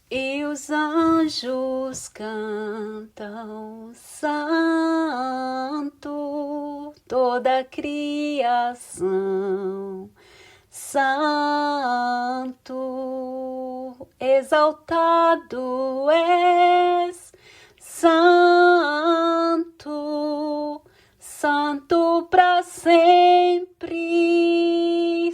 E os anjos cantam santo, toda a criação, santo, exaltado és, santo, santo para sempre.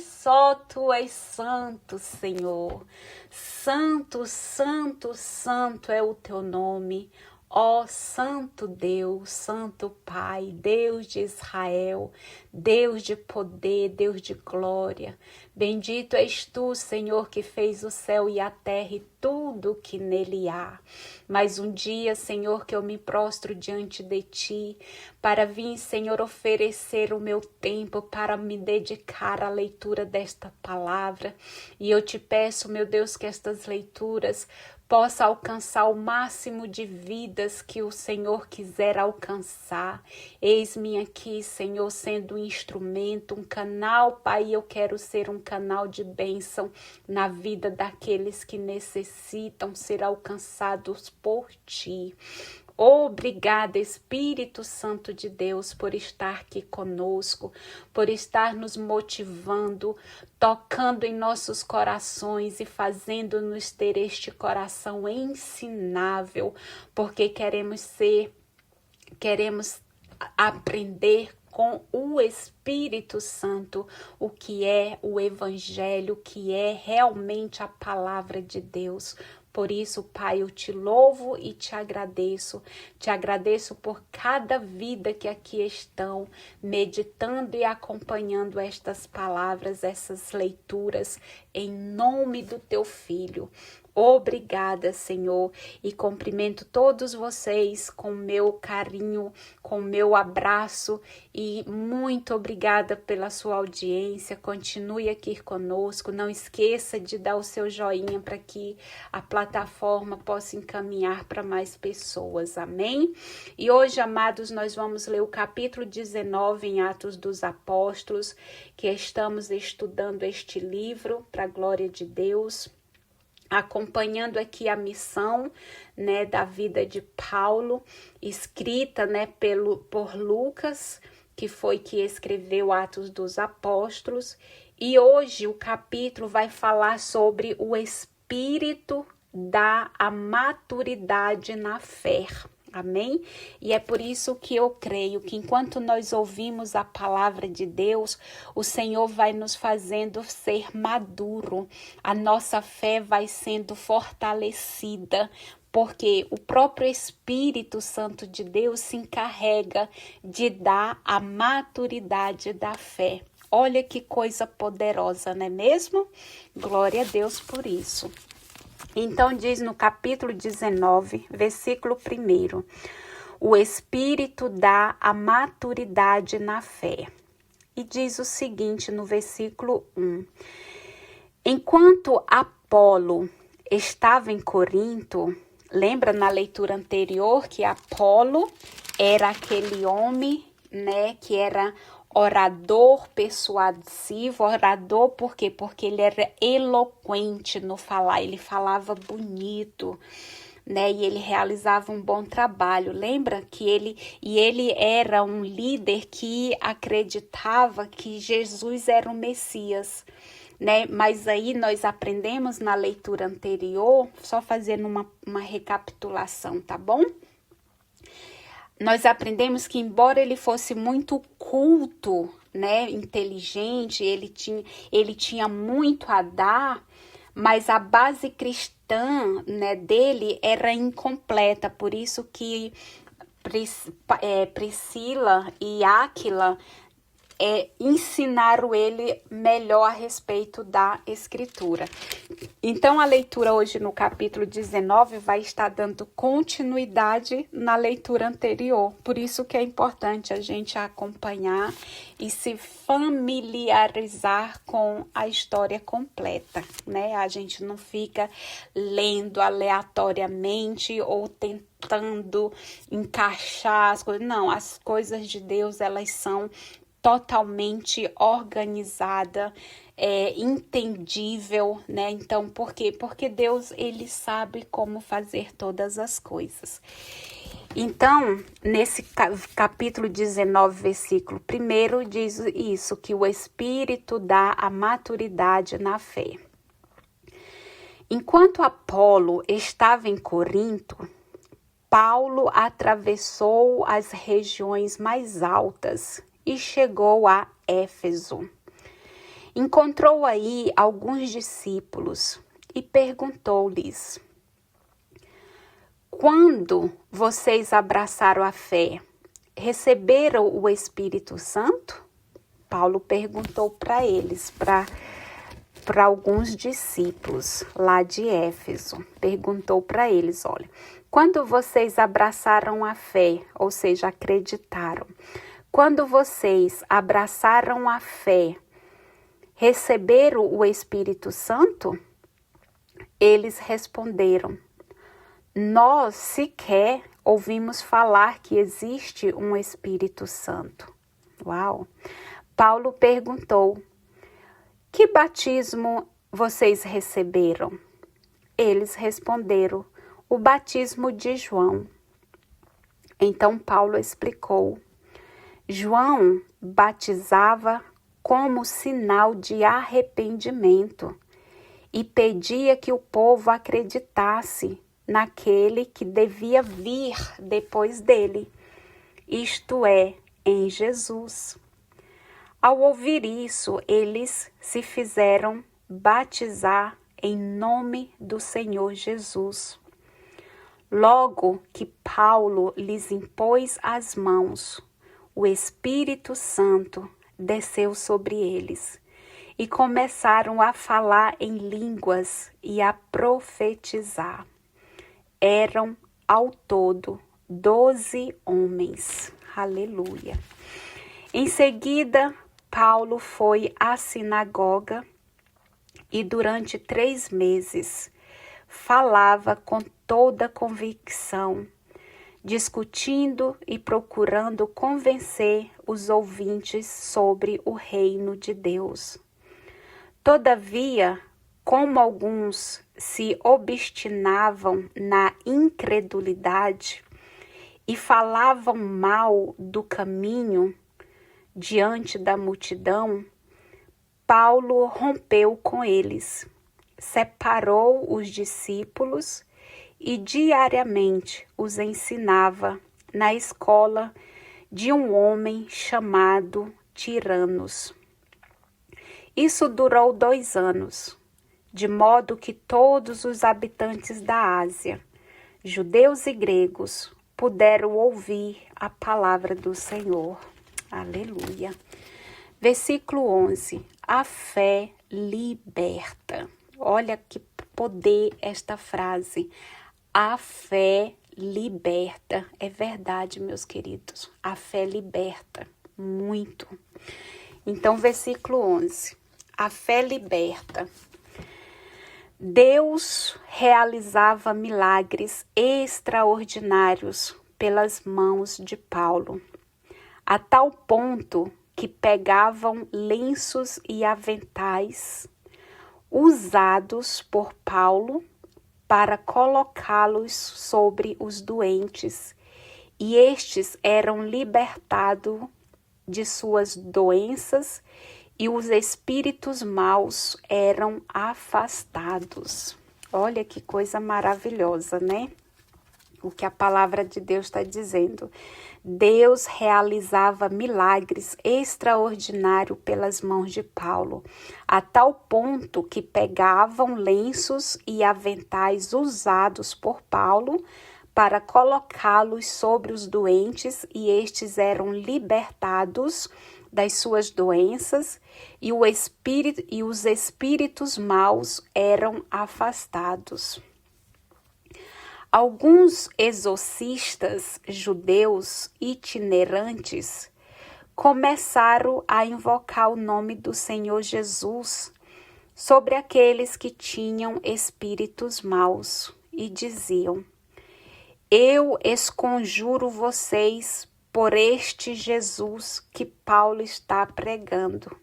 Só tu és santo, Senhor. Santo, santo, santo é o teu nome, ó Santo Deus, Santo Pai, Deus de Israel, Deus de poder, Deus de glória. Bendito és tu, Senhor, que fez o céu e a terra e tudo que nele há. Mas um dia, Senhor, que eu me prostro diante de ti, para vir, Senhor, oferecer o meu tempo para me dedicar à leitura desta palavra. E eu te peço, meu Deus, que estas leituras possa alcançar o máximo de vidas que o Senhor quiser alcançar. Eis-me aqui, Senhor, sendo um instrumento, um canal, Pai, eu quero ser um canal de bênção na vida daqueles que necessitam ser alcançados por Ti. Obrigada, Espírito Santo de Deus, por estar aqui conosco, por estar nos motivando, tocando em nossos corações e fazendo-nos ter este coração ensinável, porque queremos aprender com o Espírito Santo o que é o Evangelho, o que é realmente a palavra de Deus. Por isso, Pai, eu te louvo e te agradeço por cada vida que aqui estão, meditando e acompanhando estas palavras, essas leituras, em nome do teu Filho. Obrigada, Senhor, e cumprimento todos vocês com meu carinho, com meu abraço e muito obrigada pela sua audiência. Continue aqui conosco, não esqueça de dar o seu joinha para que a plataforma possa encaminhar para mais pessoas, amém? E hoje, amados, nós vamos ler o capítulo 19 em Atos dos Apóstolos, que estamos estudando este livro para a glória de Deus, acompanhando aqui a missão, né, da vida de Paulo, escrita, né, por Lucas, que foi que escreveu Atos dos Apóstolos. E hoje o capítulo vai falar sobre o espírito da maturidade na fé. Amém? E é por isso que eu creio que enquanto nós ouvimos a palavra de Deus, o Senhor vai nos fazendo ser maduro, a nossa fé vai sendo fortalecida, porque o próprio Espírito Santo de Deus se encarrega de dar a maturidade da fé. Olha que coisa poderosa, não é mesmo? Glória a Deus por isso. Então diz no capítulo 19, versículo 1, o Espírito dá a maturidade na fé. E diz o seguinte no versículo 1, enquanto Apolo estava em Corinto, lembra na leitura anterior que Apolo era aquele homem, né, que era orador persuasivo, orador por quê? Porque ele era eloquente no falar, ele falava bonito, né? E ele realizava um bom trabalho. Lembra que ele era um líder que acreditava que Jesus era o Messias, né? Mas aí nós aprendemos na leitura anterior, só fazendo uma recapitulação, tá bom? Nós aprendemos que embora ele fosse muito culto, né, inteligente, ele tinha muito a dar, mas a base cristã, né, dele era incompleta, por isso que Priscila e Áquila ensinaram ele melhor a respeito da escritura. Então, a leitura hoje no capítulo 19 vai estar dando continuidade na leitura anterior. Por isso que é importante a gente acompanhar e se familiarizar com a história completa, né? A gente não fica lendo aleatoriamente ou tentando encaixar as coisas. Não, as coisas de Deus, elas são totalmente organizada, entendível, né? Então, por quê? Porque Deus, ele sabe como fazer todas as coisas. Então, nesse capítulo 19, versículo 1, diz isso, que o Espírito dá a maturidade na fé. Enquanto Apolo estava em Corinto, Paulo atravessou as regiões mais altas e chegou a Éfeso. Encontrou aí alguns discípulos e perguntou-lhes: quando vocês abraçaram a fé, receberam o Espírito Santo? Paulo perguntou para eles, para alguns discípulos lá de Éfeso. Perguntou para eles, olha, quando vocês abraçaram a fé, ou seja, acreditaram, quando vocês abraçaram a fé, receberam o Espírito Santo? Eles responderam: nós sequer ouvimos falar que existe um Espírito Santo. Uau! Paulo perguntou: que batismo vocês receberam? Eles responderam: o batismo de João. Então Paulo explicou: João batizava como sinal de arrependimento e pedia que o povo acreditasse naquele que devia vir depois dele, isto é, em Jesus. Ao ouvir isso, eles se fizeram batizar em nome do Senhor Jesus. Logo que Paulo lhes impôs as mãos, o Espírito Santo desceu sobre eles e começaram a falar em línguas e a profetizar. Eram ao todo 12 homens. Aleluia. Em seguida, Paulo foi à sinagoga e durante 3 meses falava com toda convicção, discutindo e procurando convencer os ouvintes sobre o reino de Deus. Todavia, como alguns se obstinavam na incredulidade e falavam mal do caminho diante da multidão, Paulo rompeu com eles, separou os discípulos e diariamente os ensinava na escola de um homem chamado Tiranos. Isso durou 2 anos, de modo que todos os habitantes da Ásia, judeus e gregos, puderam ouvir a palavra do Senhor. Aleluia. Versículo 11. A fé liberta. Olha que poder esta frase. A fé liberta. É verdade, meus queridos. A fé liberta muito. Então, versículo 11. A fé liberta. Deus realizava milagres extraordinários pelas mãos de Paulo, a tal ponto que pegavam lenços e aventais usados por Paulo para colocá-los sobre os doentes, e estes eram libertados de suas doenças e os espíritos maus eram afastados. Olha que coisa maravilhosa, né? O que a palavra de Deus está dizendo. Deus realizava milagres extraordinários pelas mãos de Paulo, a tal ponto que pegavam lenços e aventais usados por Paulo para colocá-los sobre os doentes, e estes eram libertados das suas doenças, e os espíritos maus eram afastados. Alguns exorcistas judeus itinerantes começaram a invocar o nome do Senhor Jesus sobre aqueles que tinham espíritos maus e diziam: eu esconjuro vocês por este Jesus que Paulo está pregando.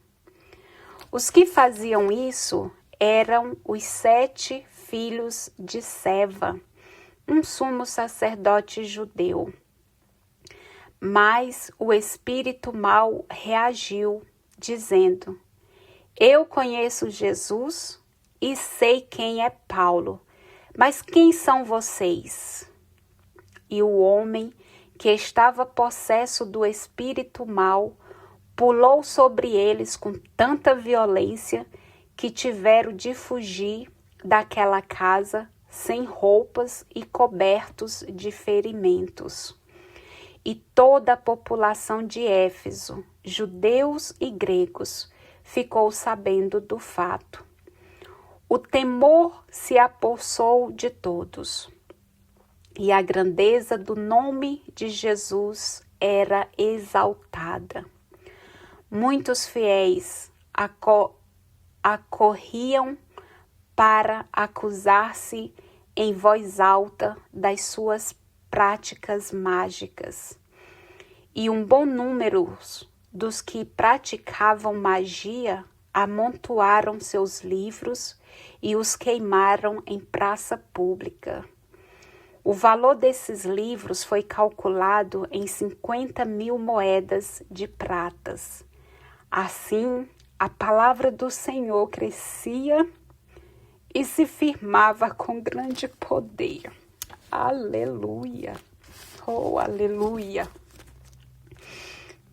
Os que faziam isso eram os 7 filhos de Seva, um sumo sacerdote judeu. Mas o espírito mau reagiu, dizendo: eu conheço Jesus e sei quem é Paulo, mas quem são vocês? E o homem que estava possesso do espírito mau pulou sobre eles com tanta violência que tiveram de fugir daquela casa sem roupas e cobertos de ferimentos. E toda a população de Éfeso, judeus e gregos, ficou sabendo do fato. O temor se apossou de todos, e a grandeza do nome de Jesus era exaltada. Muitos fiéis acorriam para acusar-se em voz alta das suas práticas mágicas. E um bom número dos que praticavam magia amontoaram seus livros e os queimaram em praça pública. O valor desses livros foi calculado em 50.000 moedas de pratas. Assim, a palavra do Senhor crescia e se firmava com grande poder. Aleluia! Oh, aleluia!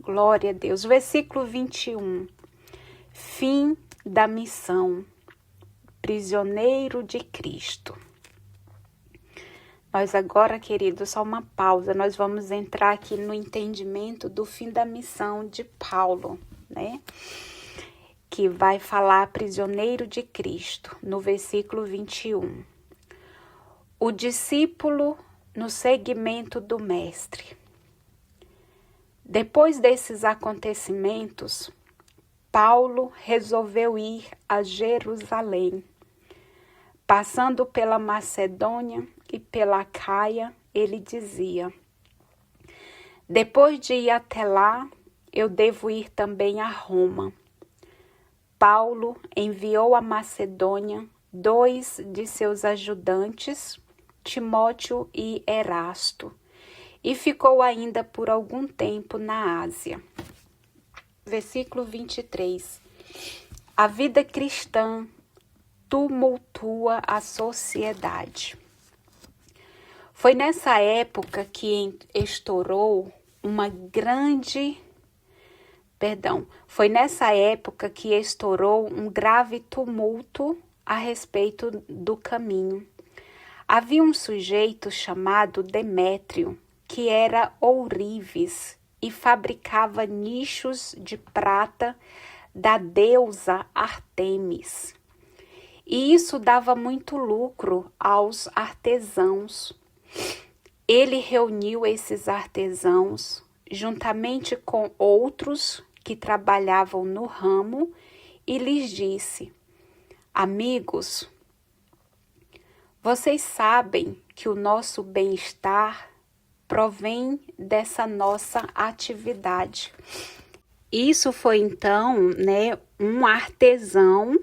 Glória a Deus. Versículo 21. Fim da missão. Prisioneiro de Cristo. Nós agora, queridos, só uma pausa. Nós vamos entrar aqui no entendimento do fim da missão de Paulo, né? Que vai falar prisioneiro de Cristo, no versículo 21. O discípulo no seguimento do mestre. Depois desses acontecimentos, Paulo resolveu ir a Jerusalém. Passando pela Macedônia e pela Acaia, ele dizia: depois de ir até lá, eu devo ir também a Roma. Paulo enviou à Macedônia 2 de seus ajudantes, Timóteo e Erasto, e ficou ainda por algum tempo na Ásia. Versículo 23. A vida cristã tumultua a sociedade. Foi nessa época que estourou um grave tumulto a respeito do caminho. Havia um sujeito chamado Demétrio, que era ourives e fabricava nichos de prata da deusa Ártemis. E isso dava muito lucro aos artesãos. Ele reuniu esses artesãos, juntamente com outros que trabalhavam no ramo, e lhes disse: amigos, vocês sabem que o nosso bem-estar provém dessa nossa atividade. Isso foi então, um artesão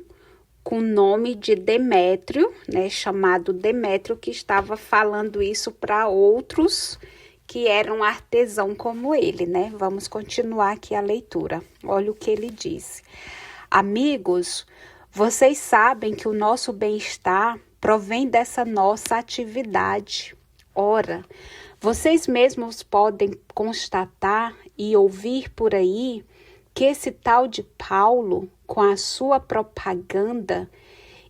com o nome de Demétrio, chamado Demétrio, que estava falando isso para outros que eram artesão como ele, Vamos continuar aqui a leitura. Olha o que ele disse. Amigos, vocês sabem que o nosso bem-estar provém dessa nossa atividade. Ora, vocês mesmos podem constatar e ouvir por aí que esse tal de Paulo, com a sua propaganda,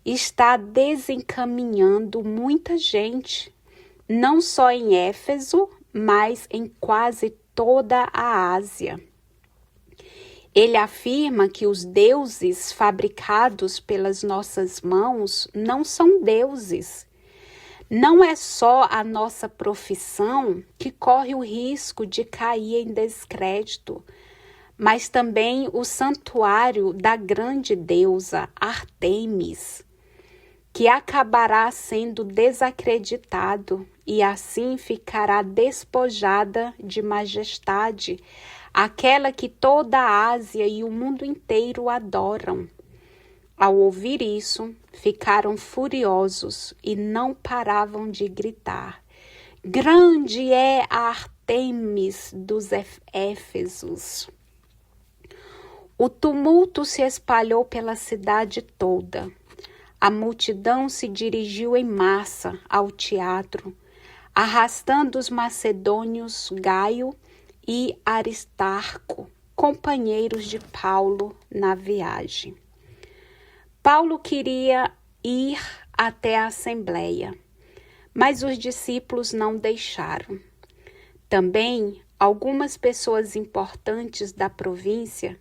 está desencaminhando muita gente, não só em Éfeso, mas em quase toda a Ásia. Ele afirma que os deuses fabricados pelas nossas mãos não são deuses. Não é só a nossa profissão que corre o risco de cair em descrédito, mas também o santuário da grande deusa Ártemis. que acabará sendo desacreditado e assim ficará despojada de majestade, aquela que toda a Ásia e o mundo inteiro adoram. Ao ouvir isso, ficaram furiosos e não paravam de gritar: Grande é a Ártemis dos Éfesos! O tumulto se espalhou pela cidade toda. A multidão se dirigiu em massa ao teatro, arrastando os macedônios Gaio e Aristarco, companheiros de Paulo na viagem. Paulo queria ir até a Assembleia, mas os discípulos não deixaram. Também algumas pessoas importantes da província,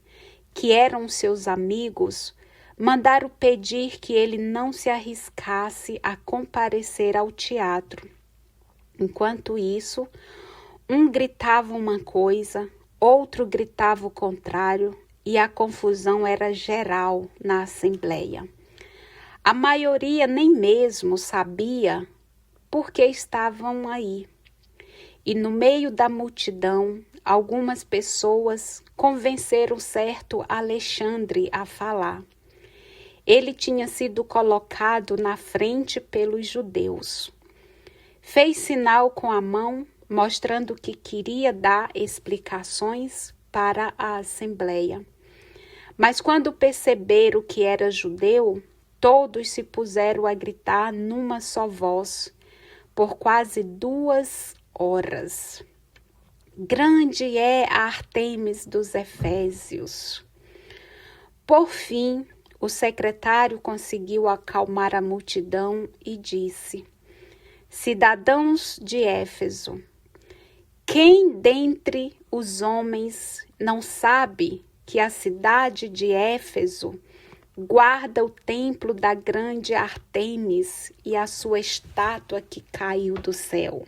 que eram seus amigos, mandaram pedir que ele não se arriscasse a comparecer ao teatro. Enquanto isso, um gritava uma coisa, outro gritava o contrário, e a confusão era geral na assembleia. A maioria nem mesmo sabia por que estavam aí. E no meio da multidão, algumas pessoas convenceram certo Alexandre a falar. Ele tinha sido colocado na frente pelos judeus. Fez sinal com a mão, mostrando que queria dar explicações para a assembleia. Mas quando perceberam que era judeu, todos se puseram a gritar numa só voz, por quase 2 horas. Grande é a Ártemis dos Efésios! Por fim, o secretário conseguiu acalmar a multidão e disse: Cidadãos de Éfeso, quem dentre os homens não sabe que a cidade de Éfeso guarda o templo da grande Ártemis e a sua estátua que caiu do céu?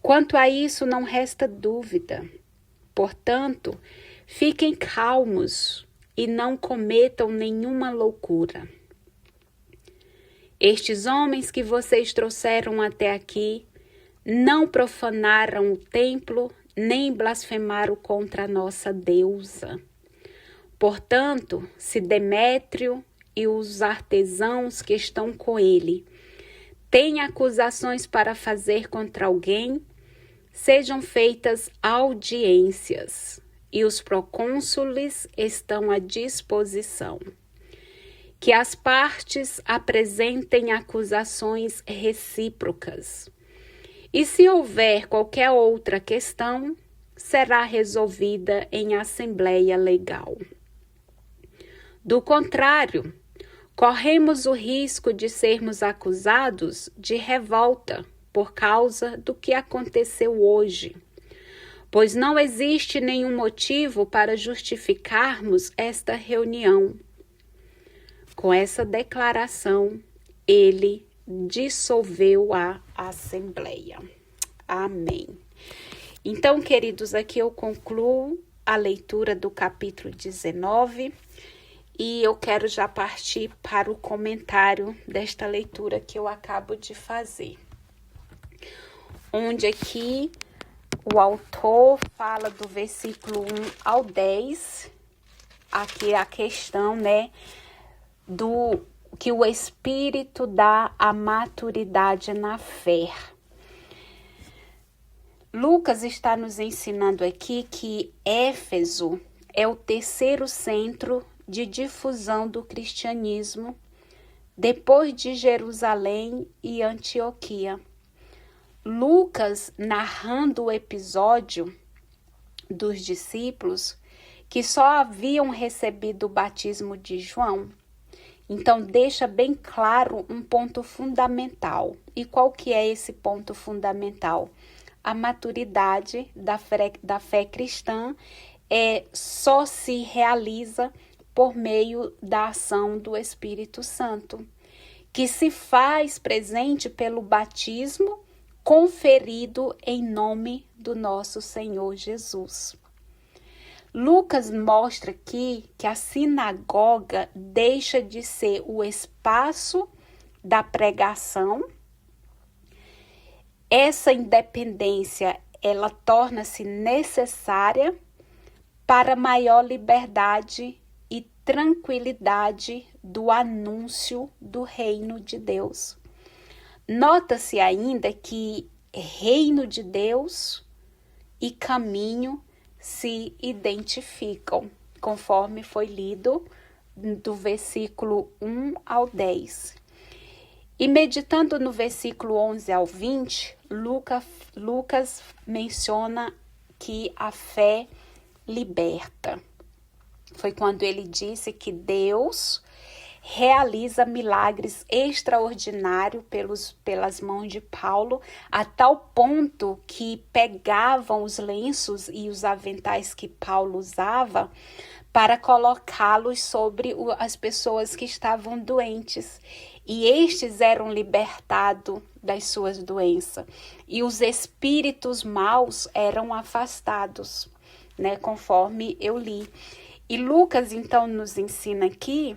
Quanto a isso, não resta dúvida. Portanto, fiquem calmos e não cometam nenhuma loucura. Estes homens que vocês trouxeram até aqui não profanaram o templo nem blasfemaram contra a nossa deusa. Portanto, se Demétrio e os artesãos que estão com ele têm acusações para fazer contra alguém, sejam feitas audiências, e os procônsules estão à disposição. Que as partes apresentem acusações recíprocas. E se houver qualquer outra questão, será resolvida em assembleia legal. Do contrário, corremos o risco de sermos acusados de revolta por causa do que aconteceu hoje, pois não existe nenhum motivo para justificarmos esta reunião. Com essa declaração, ele dissolveu a assembleia. Amém. Então, queridos, aqui eu concluo a leitura do capítulo 19 e eu quero já partir para o comentário desta leitura que eu acabo de fazer, onde aqui o autor fala do versículo 1 ao 10, aqui a questão, do que o Espírito dá a maturidade na fé. Lucas está nos ensinando aqui que Éfeso é o terceiro centro de difusão do cristianismo, depois de Jerusalém e Antioquia. Lucas, narrando o episódio dos discípulos que só haviam recebido o batismo de João, então deixa bem claro um ponto fundamental. E qual que é esse ponto fundamental? A maturidade da fé cristã só se realiza por meio da ação do Espírito Santo, que se faz presente pelo batismo conferido em nome do nosso Senhor Jesus. Lucas mostra aqui que a sinagoga deixa de ser o espaço da pregação. Essa independência, ela torna-se necessária para maior liberdade e tranquilidade do anúncio do reino de Deus. Nota-se ainda que reino de Deus e caminho se identificam, conforme foi lido do versículo 1 ao 10. E meditando no versículo 11 ao 20, Lucas menciona que a fé liberta. Foi quando ele disse que Deus realiza milagres extraordinários pelas mãos de Paulo, a tal ponto que pegavam os lenços e os aventais que Paulo usava para colocá-los sobre as pessoas que estavam doentes. E estes eram libertados das suas doenças. E os espíritos maus eram afastados, né, conforme eu li. E Lucas, então, nos ensina aqui,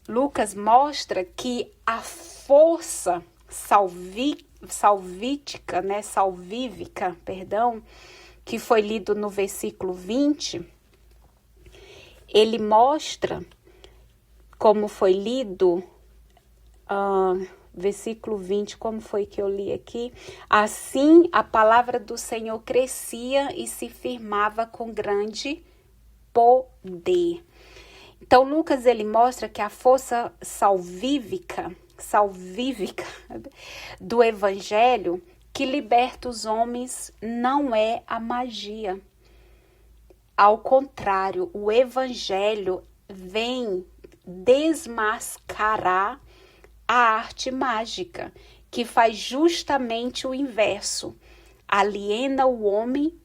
Lucas mostra que a força salvífica, que foi lido no versículo 20, ele mostra, como foi lido, versículo 20, como foi que eu li aqui? Assim, a palavra do Senhor crescia e se firmava com grande poder. Então, Lucas, ele mostra que a força salvífica do evangelho que liberta os homens não é a magia. Ao contrário, o evangelho vem desmascarar a arte mágica, que faz justamente o inverso, aliena o homem,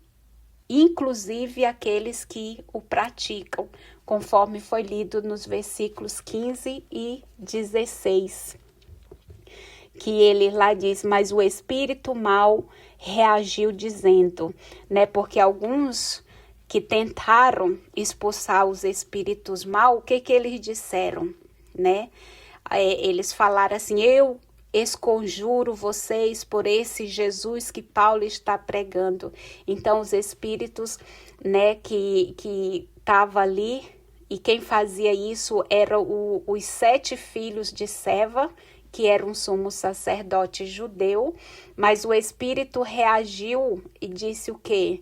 inclusive aqueles que o praticam, conforme foi lido nos versículos 15 e 16, que ele lá diz, mas o espírito mau reagiu dizendo, né, porque alguns que tentaram expulsar os espíritos maus, o que eles disseram, né? Eles falaram assim, eu esconjuro vocês por esse Jesus que Paulo está pregando. Então, os espíritos, né, que estavam ali, e quem fazia isso eram os 7 filhos de Seva, que era um sumo sacerdote judeu, mas o espírito reagiu e disse o quê?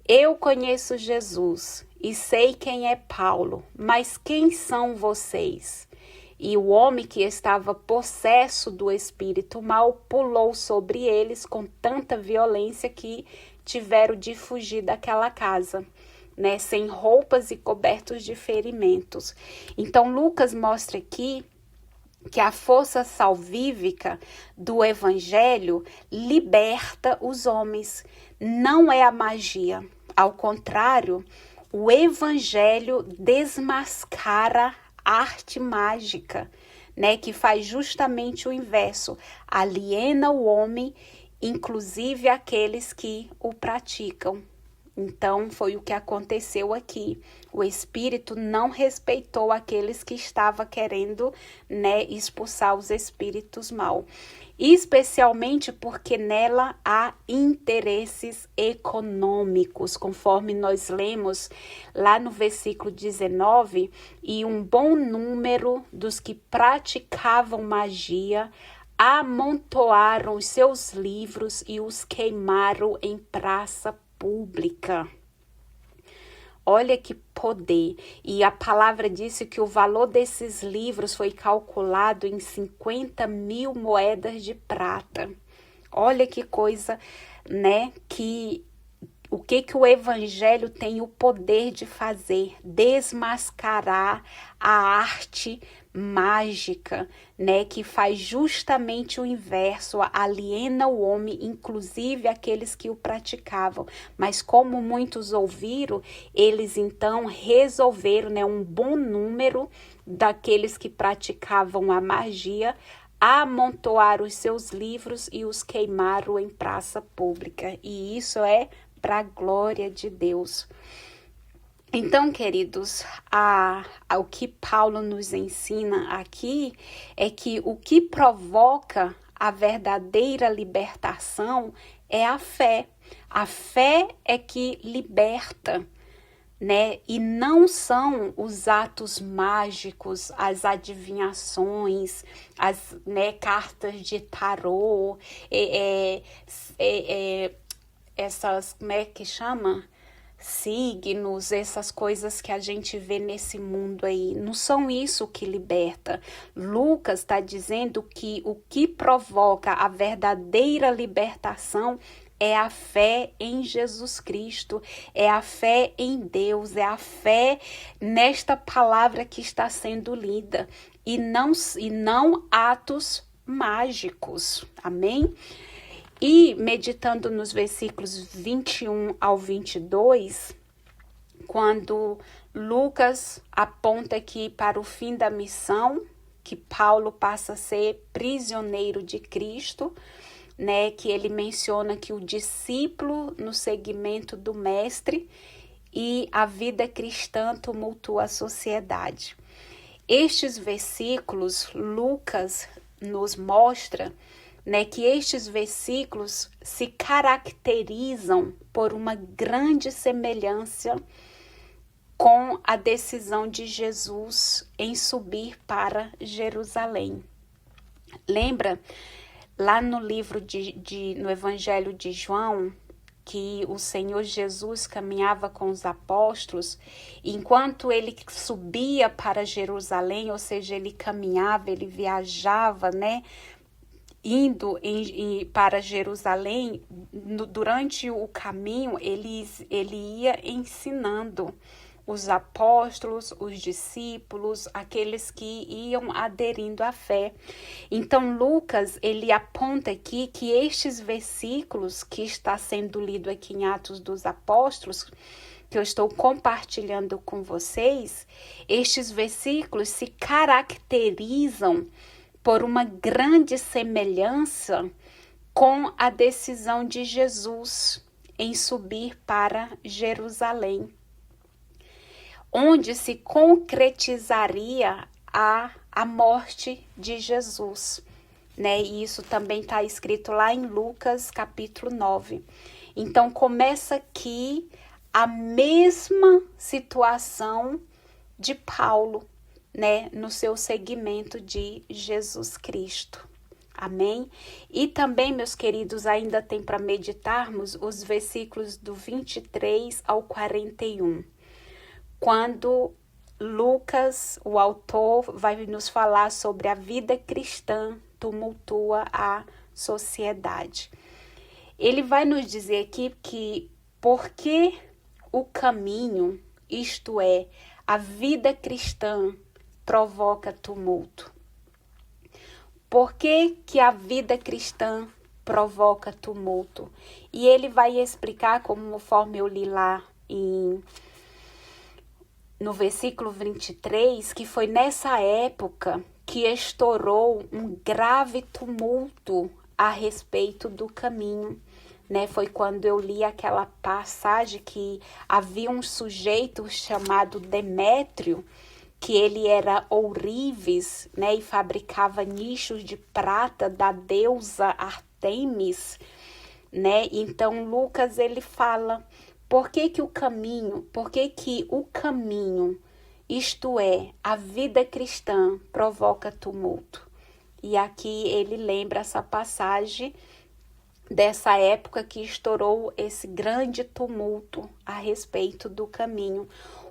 Eu conheço Jesus e sei quem é Paulo, mas quem são vocês? E o homem que estava possesso do espírito mau pulou sobre eles com tanta violência que tiveram de fugir daquela casa, né, sem roupas e cobertos de ferimentos. Então, Lucas mostra aqui que a força salvífica do evangelho liberta os homens, não é a magia. Ao contrário, o evangelho desmascara a arte mágica, né, que faz justamente o inverso, aliena o homem, inclusive aqueles que o praticam. Então, foi o que aconteceu aqui. O espírito não respeitou aqueles que estavam querendo, né, expulsar os espíritos maus. Especialmente porque nela há interesses econômicos, conforme nós lemos lá no versículo 19, e um bom número dos que praticavam magia amontoaram os seus livros e os queimaram em praça pública. Olha que poder. E a palavra disse que o valor desses livros foi calculado em 50.000 moedas de prata. Olha que coisa, né? O que o evangelho tem o poder de fazer? Desmascarar a arte mágica, né, que faz justamente o inverso, aliena o homem, inclusive aqueles que o praticavam. Mas como muitos ouviram, eles então resolveram, né, um bom número daqueles que praticavam a magia, amontoar os seus livros e os queimaram em praça pública. E isso é para a glória de Deus. Então, queridos, o que Paulo nos ensina aqui é que o que provoca a verdadeira libertação é a fé. A fé é que liberta, né? E não são os atos mágicos, as adivinhações, as, né, cartas de tarô, essas, como é que chama? Signos, essas coisas que a gente vê nesse mundo aí, não são isso que liberta. Lucas está dizendo que o que provoca a verdadeira libertação é a fé em Jesus Cristo, é a fé em Deus, é a fé nesta palavra que está sendo lida e não atos mágicos. Amém? E meditando nos versículos 21 ao 22, quando Lucas aponta aqui para o fim da missão, que Paulo passa a ser prisioneiro de Cristo, né, que ele menciona que o discípulo no seguimento do mestre e a vida cristã tumultua a sociedade. Estes versículos, Lucas nos mostra, né, que estes versículos se caracterizam por uma grande semelhança com a decisão de Jesus em subir para Jerusalém. Lembra lá no livro no Evangelho de João, que o Senhor Jesus caminhava com os apóstolos, enquanto ele subia para Jerusalém, ou seja, ele caminhava, ele viajava, né, indo para Jerusalém, durante o caminho, ele ia ensinando os apóstolos, os discípulos, aqueles que iam aderindo à fé. Então, Lucas, ele aponta aqui que estes versículos que está sendo lido aqui em Atos dos Apóstolos, que eu estou compartilhando com vocês, estes versículos se caracterizam por uma grande semelhança com a decisão de Jesus em subir para Jerusalém, onde se concretizaria a morte de Jesus, né? E isso também está escrito lá em Lucas capítulo 9. Então começa aqui a mesma situação de Paulo, né, no seu seguimento de Jesus Cristo. Amém? E também, meus queridos, ainda tem para meditarmos os versículos do 23 ao 41. Quando Lucas, o autor, vai nos falar sobre a vida cristã tumultua a sociedade. Ele vai nos dizer aqui que porque o caminho, isto é, a vida cristã, provoca tumulto. Por que que a vida cristã provoca tumulto? E ele vai explicar, conforme eu li lá no versículo 23, que foi nessa época que estourou um grave tumulto a respeito do caminho, né? Foi quando eu li aquela passagem que havia um sujeito chamado Demétrio, que ele era ourives, né, e fabricava nichos de prata da deusa Artemis, né? Então Lucas ele fala, por que que o caminho, isto é, a vida cristã provoca tumulto? E aqui ele lembra essa passagem dessa época que estourou esse grande tumulto a respeito do caminho.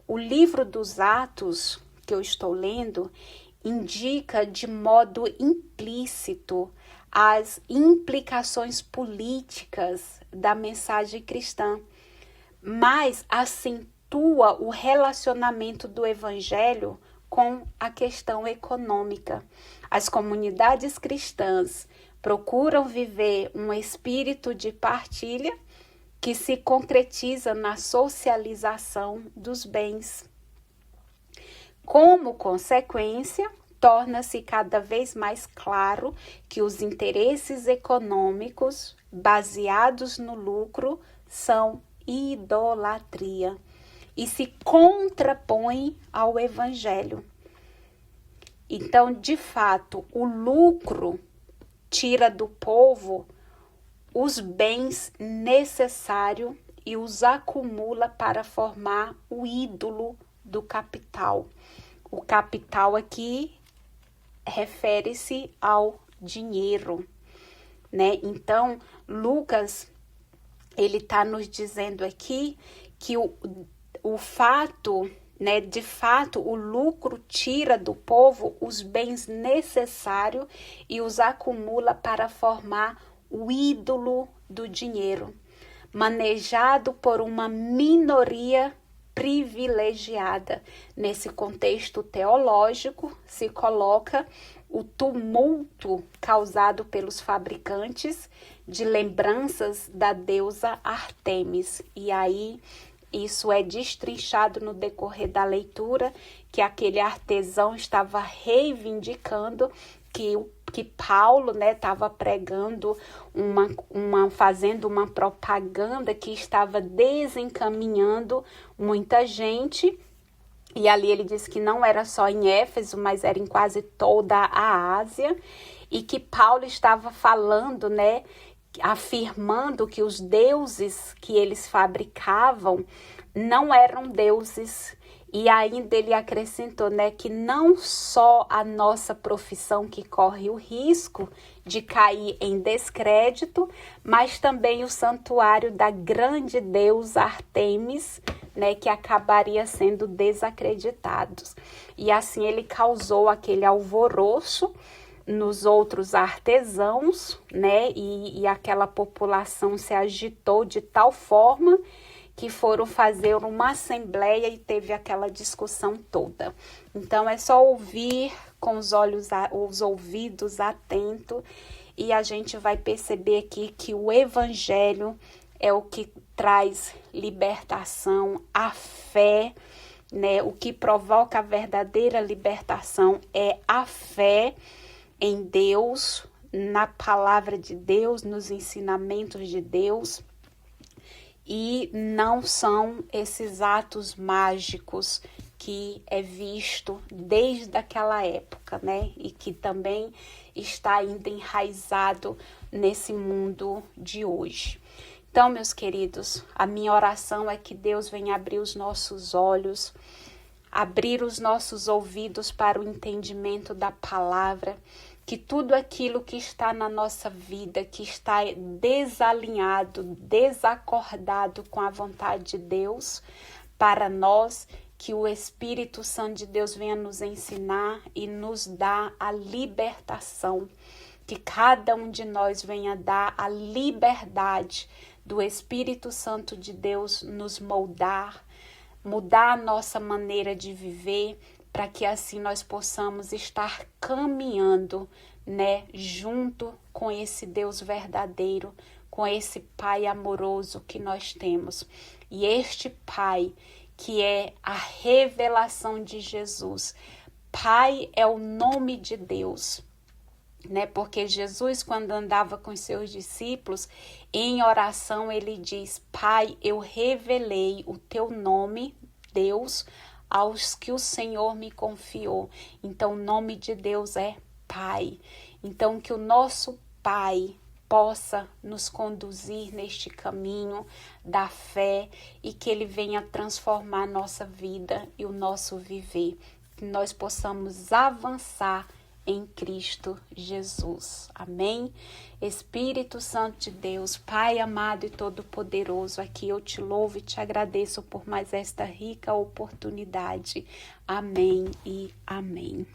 O livro dos Atos, que eu estou lendo, indica de modo implícito as implicações políticas da mensagem cristã, mas acentua o relacionamento do evangelho com a questão econômica. As comunidades cristãs procuram viver um espírito de partilha que se concretiza na socialização dos bens. Como consequência, torna-se cada vez mais claro que os interesses econômicos baseados no lucro são idolatria. e se contrapõe ao evangelho. Então, de fato, o lucro tira do povo os bens necessários e os acumula para formar o ídolo do capital. O capital aqui refere-se ao dinheiro, né? Então, Lucas, ele está nos dizendo aqui que o fato, né, de fato, o lucro tira do povo os bens necessários e os acumula para formar o ídolo do dinheiro, manejado por uma minoria privilegiada. Nesse contexto teológico, se coloca o tumulto causado pelos fabricantes de lembranças da deusa Ártemis. E aí, isso é destrinchado no decorrer da leitura, que aquele artesão estava reivindicando que Paulo, né, estava pregando, fazendo uma propaganda que estava desencaminhando muita gente. E ali ele disse que não era só em Éfeso, mas era em quase toda a Ásia. E que Paulo estava falando, né, afirmando que os deuses que eles fabricavam não eram deuses. E ainda ele acrescentou, né, que não só a nossa profissão que corre o risco de cair em descrédito, mas também o santuário da grande deusa Ártemis, né, que acabaria sendo desacreditados. E assim ele causou aquele alvoroço nos outros artesãos, né, e aquela população se agitou de tal forma que foram fazer uma assembleia e teve aquela discussão toda. Então, é só ouvir com os ouvidos atentos e a gente vai perceber aqui que o evangelho é o que traz libertação, a fé, né? O que provoca a verdadeira libertação é a fé em Deus, na palavra de Deus, nos ensinamentos de Deus. E não são esses atos mágicos que é visto desde aquela época, né? E que também está ainda enraizado nesse mundo de hoje. Então, meus queridos, a minha oração é que Deus venha abrir os nossos olhos, abrir os nossos ouvidos para o entendimento da palavra, que tudo aquilo que está na nossa vida, que está desalinhado, desacordado com a vontade de Deus, para nós, que o Espírito Santo de Deus venha nos ensinar e nos dar a libertação, que cada um de nós venha dar a liberdade do Espírito Santo de Deus nos moldar, mudar a nossa maneira de viver, para que assim nós possamos estar caminhando, né, junto com esse Deus verdadeiro, com esse Pai amoroso que nós temos. E este Pai, que é a revelação de Jesus. Pai é o nome de Deus, né? Porque Jesus, quando andava com seus discípulos, em oração ele diz: Pai, eu revelei o teu nome, Deus, aos que o Senhor me confiou. Então, o nome de Deus é Pai. Então, que o nosso Pai possa nos conduzir neste caminho da fé e que Ele venha transformar nossa vida e o nosso viver. Que nós possamos avançar em Cristo Jesus. Amém? Espírito Santo de Deus, Pai amado e todo-poderoso, aqui eu te louvo e te agradeço por mais esta rica oportunidade. Amém e amém.